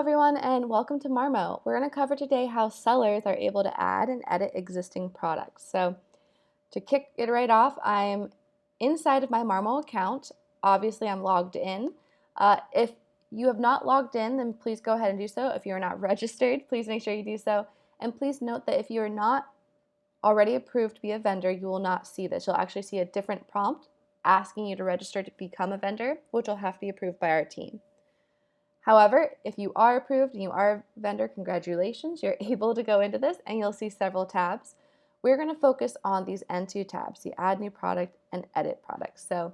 everyone, and welcome to MarMo. We're going to cover today how sellers are able to add and edit existing products. So to kick it right off, I'm inside of my MarMo account. Obviously, I'm logged in. If you have not logged in, then please go ahead and do so. If you are not registered, please make sure you do so. And please note that if you are not already approved to be a vendor, you will not see this. You'll actually see a different prompt asking you to register to become a vendor, which will have to be approved by our team. However, if you are approved and you are a vendor, congratulations, you're able to go into this and you'll see several tabs. We're going to focus on these N2 tabs, the Add New Product and Edit Product. So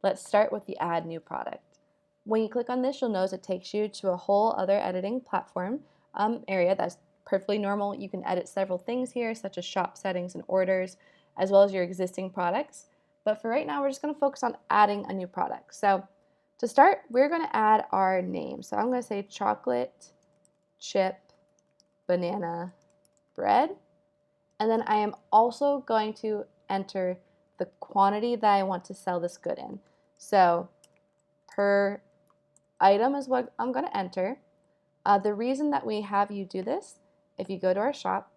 let's start with the Add New Product. When you click on this, you'll notice it takes you to a whole other editing platform area that's perfectly normal. You can edit several things here, such as shop settings and orders, as well as your existing products. But for right now, we're just going to focus on adding a new product. So to start, we're going to add our name. So I'm going to say chocolate chip banana bread. And then I am also going to enter the quantity that I want to sell this good in. So per item is what I'm going to enter. The reason that we have you do this, if you go to our shop,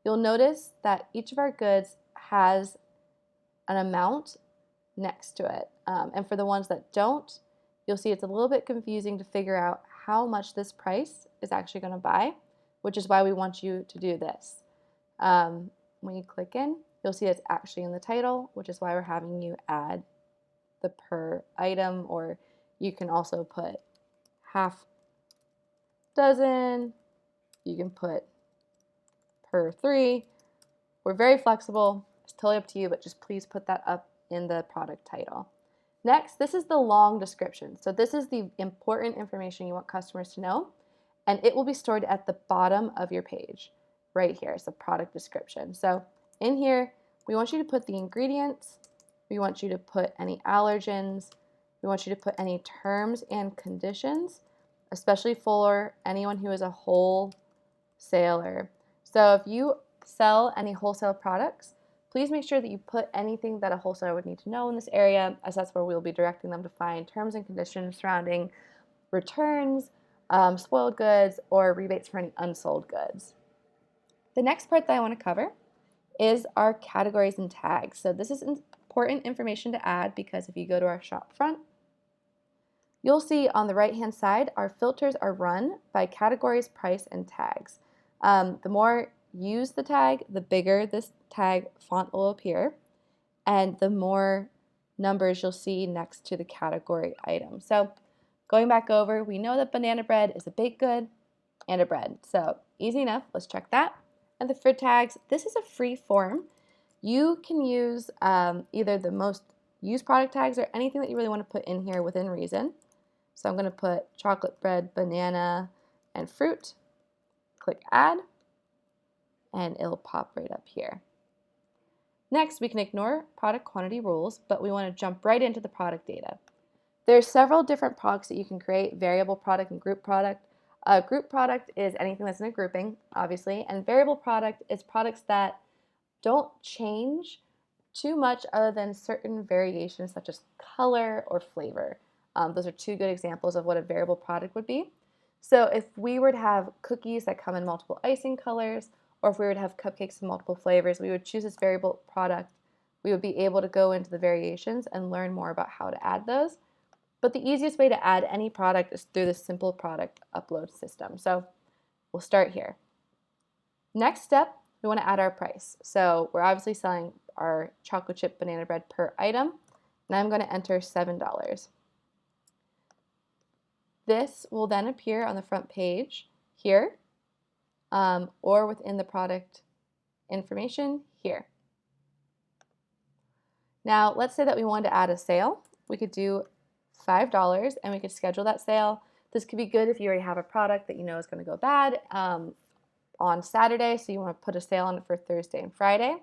you'll notice that each of our goods has an amount next to it. And for the ones that don't, you'll see it's a little bit confusing to figure out how much this price is actually going to buy, which is why we want you to do this. When you click in, you'll see it's actually in the title, which is why we're having you add the per item, or you can also put half dozen, you can put per 3. We're very flexible. It's totally up to you, but just please put that up in the product title. Next, this is the long description. So this is the important information you want customers to know, and it will be stored at the bottom of your page. Right here is the product description. So in here, we want you to put the ingredients, we want you to put any allergens, we want you to put any terms and conditions, especially for anyone who is a wholesaler. So if you sell any wholesale products, please make sure that you put anything that a wholesaler would need to know in this area, as that's where we'll be directing them to find terms and conditions surrounding returns, spoiled goods, or rebates for any unsold goods. The next part that I want to cover is our categories and tags. So this is important information to add because if you go to our shop front, you'll see on the right-hand side, our filters are run by categories, price, and tags. The more use the tag, the bigger this tag font will appear, and the more numbers you'll see next to the category item. So going back over, we know that banana bread is a baked good and a bread. So easy enough, let's check that. And the for tags, this is a free form. You can use either the most used product tags or anything that you really want to put in here within reason. So I'm going to put chocolate bread, banana, and fruit. Click add, and it'll pop right up here. Next, we can ignore product quantity rules, but we want to jump right into the product data. There's several different products that you can create: variable product and group product. Group product is anything that's in a grouping, obviously, and variable product is products that don't change too much other than certain variations such as color or flavor. Those are two good examples of what a variable product would be. So if we were to have cookies that come in multiple icing colors, or if we were to have cupcakes in multiple flavors, we would choose this variable product. We would be able to go into the variations and learn more about how to add those. But the easiest way to add any product is through the simple product upload system. So we'll start here. Next step, we want to add our price. So we're obviously selling our chocolate chip banana bread per item, and I'm going to enter $7. This will then appear on the front page here, or within the product information here. Now, let's say that we wanted to add a sale. We could do $5 and we could schedule that sale. This could be good if you already have a product that you know is going to go bad on Saturday, so you want to put a sale on it for Thursday and Friday.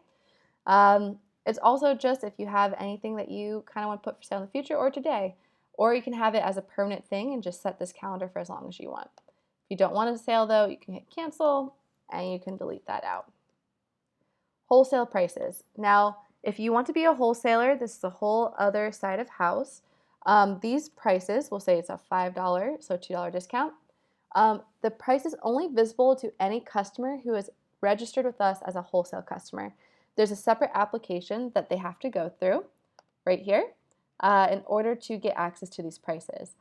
It's also just if you have anything that you kind of want to put for sale in the future or today, or you can have it as a permanent thing and just set this calendar for as long as you want. If you don't want a sale though, you can hit cancel and you can delete that out. Wholesale prices. Now, if you want to be a wholesaler, this is a whole other side of house. These prices, we'll say it's a $5, so $2 discount. The price is only visible to any customer who is registered with us as a wholesale customer. There's a separate application that they have to go through right here in order to get access to these prices.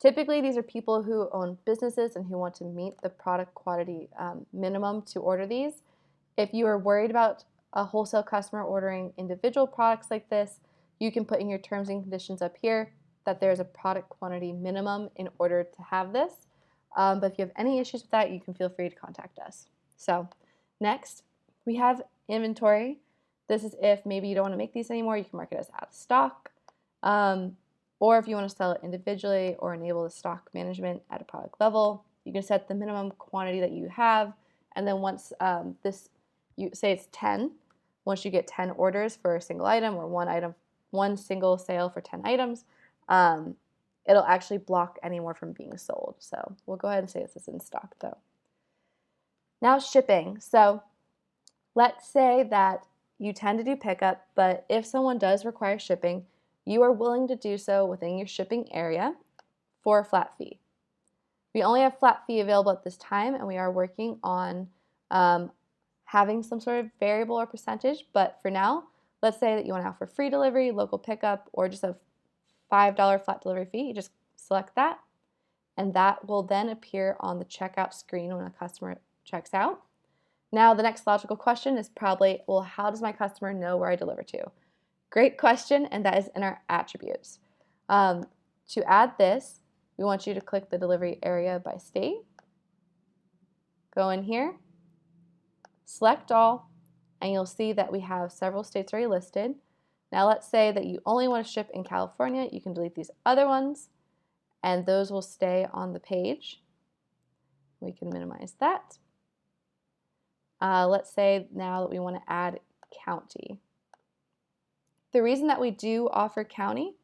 Typically, these are people who own businesses and who want to meet the product quantity minimum to order these. If you are worried about a wholesale customer ordering individual products like this, you can put in your terms and conditions up here that there's a product quantity minimum in order to have this. But if you have any issues with that, you can feel free to contact us. So next, we have inventory. This is if maybe you don't want to make these anymore, you can mark it as out of stock. Or if you want to sell it individually or enable the stock management at a product level, you can set the minimum quantity that you have. And then once you say it's 10, once you get 10 orders for a single item or one single sale for 10 items, it'll actually block any more from being sold. So we'll go ahead and say this is in stock though. Now shipping. So let's say that you tend to do pickup, but if someone does require shipping, you are willing to do so within your shipping area for a flat fee. We only have flat fee available at this time, and we are working on having some sort of variable or percentage, but for now, let's say that you want to offer free delivery, local pickup, or just a $5 flat delivery fee. You just select that, and that will then appear on the checkout screen when a customer checks out. Now, the next logical question is probably, well, how does my customer know where I deliver to? Great question, and that is in our attributes. To add this, we want you to click the delivery area by state. Go in here, select all, and you'll see that we have several states already listed. Now let's say that you only want to ship in California. You can delete these other ones, and those will stay on the page. We can minimize that. Let's say now that we want to add county. The reason that we do offer county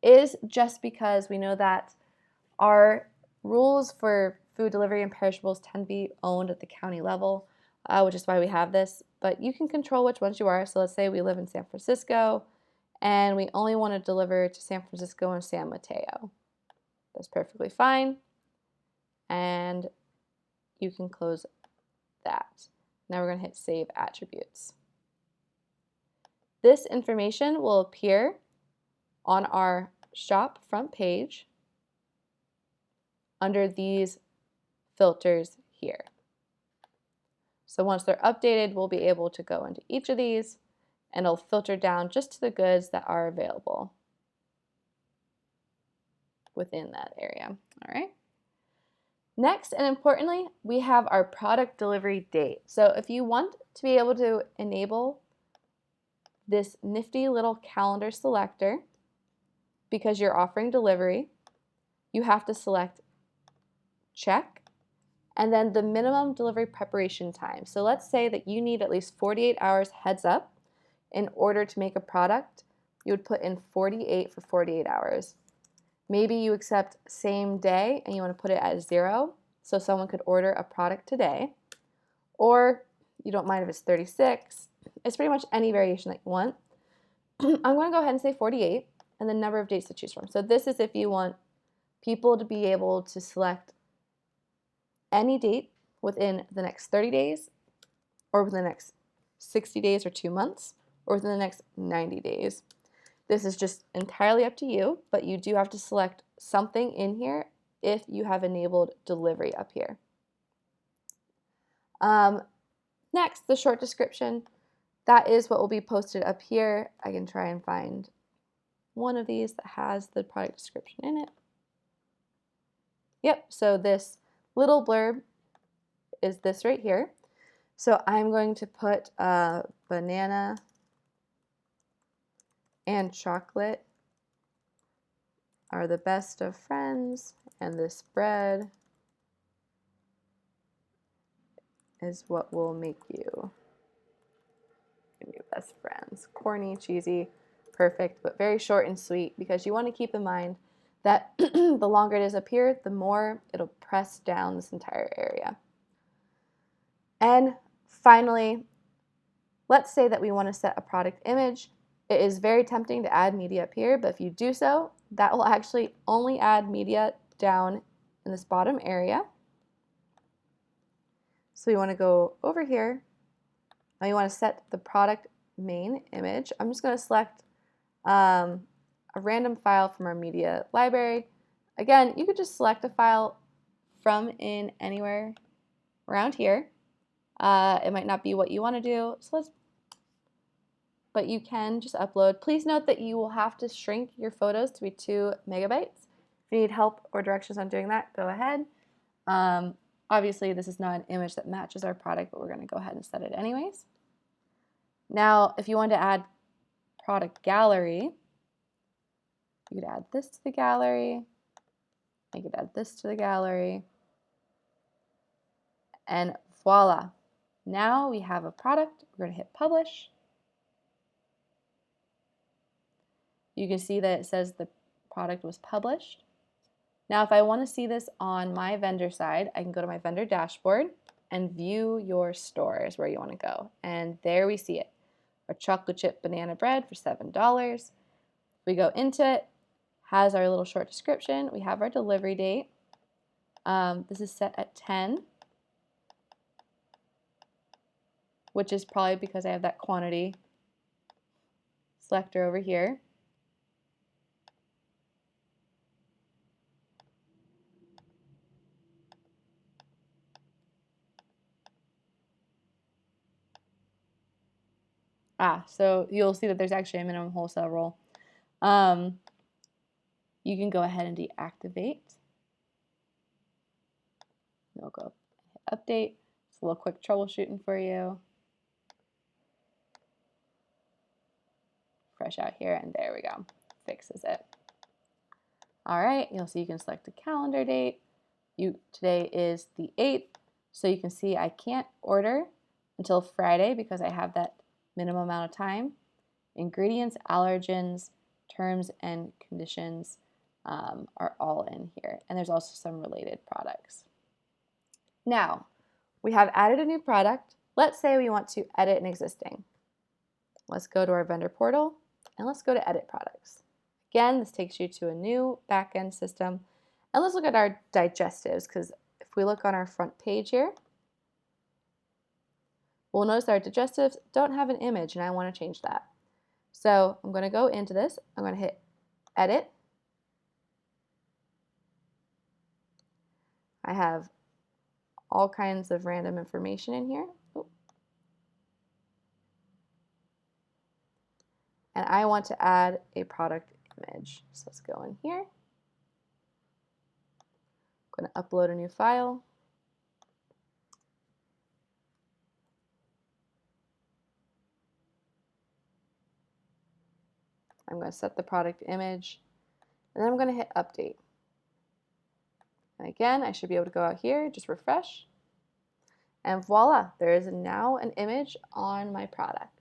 is just because we know that our rules for food delivery and perishables tend to be owned at the county level, which is why we have this. But you can control which ones you are. So let's say we live in San Francisco and we only want to deliver to San Francisco and San Mateo. That's perfectly fine. And you can close that. Now we're going to hit Save Attributes. This information will appear on our shop front page under these filters here. So once they're updated, we'll be able to go into each of these and it'll filter down just to the goods that are available within that area. All right. Next, and importantly, we have our product delivery date. So if you want to be able to enable this nifty little calendar selector, because you're offering delivery, you have to select check and then the minimum delivery preparation time. So let's say that you need at least 48 hours heads up in order to make a product. You would put in 48 for 48 hours. Maybe you accept same day and you want to put it at 0 so someone could order a product today, or you don't mind if it's 36. It's pretty much any variation that you want. I'm going to go ahead and say 48 and the number of dates to choose from. So this is if you want people to be able to select any date within the next 30 days or within the next 60 days or 2 months or within the next 90 days. This is just entirely up to you, but you do have to select something in here if you have enabled delivery up here. Next, the short description. That is what will be posted up here. I can try and find one of these that has the product description in it. Yep, so this little blurb is this right here. So I'm going to put banana and chocolate are the best of friends, and this bread is what will make you your best friends. Corny, cheesy, perfect, but very short and sweet, because you want to keep in mind that the longer it is up here, the more it'll press down this entire area. And finally, let's say that we want to set a product image. It is very tempting to add media up here, but if you do so, that will actually only add media down in this bottom area. So you want to go over here. Now you want to set the product main image. I'm just going to select a random file from our media library. Again, you could just select a file from in anywhere around here. It might not be what you want to do, but you can just upload. Please note that you will have to shrink your photos to be 2 megabytes. If you need help or directions on doing that, go ahead. Obviously, this is not an image that matches our product, but we're going to go ahead and set it anyways. Now, if you want to add product gallery, you could add this to the gallery. I could add this to the gallery. And voila. Now we have a product. We're going to hit publish. You can see that it says the product was published. Now, if I want to see this on my vendor side, I can go to my vendor dashboard and view your stores where you want to go. And there we see it. Our chocolate chip banana bread for $7. We go into it, has our little short description. We have our delivery date. This is set at 10, which is probably because I have that quantity selector over here. So you'll see that there's actually a minimum wholesale roll. You can go ahead and deactivate. You'll go hit update. It's a little quick troubleshooting for you. Fresh out here, and there we go. Fixes it. All right, you'll see you can select a calendar date. Today is the 8th, so you can see I can't order until Friday because I have that minimum amount of time. Ingredients, allergens, terms and conditions are all in here. And there's also some related products. Now, we have added a new product. Let's say we want to edit an existing. Let's go to our vendor portal and let's go to edit products. Again, this takes you to a new backend system. And let's look at our digestives, because if we look on our front page here, we'll notice our digestives don't have an image, and I want to change that. So I'm going to go into this. I'm going to hit edit. I have all kinds of random information in here. And I want to add a product image. So let's go in here. I'm going to upload a new file. I'm going to set the product image, and then I'm going to hit update. And again, I should be able to go out here, just refresh, and voila, there is now an image on my product.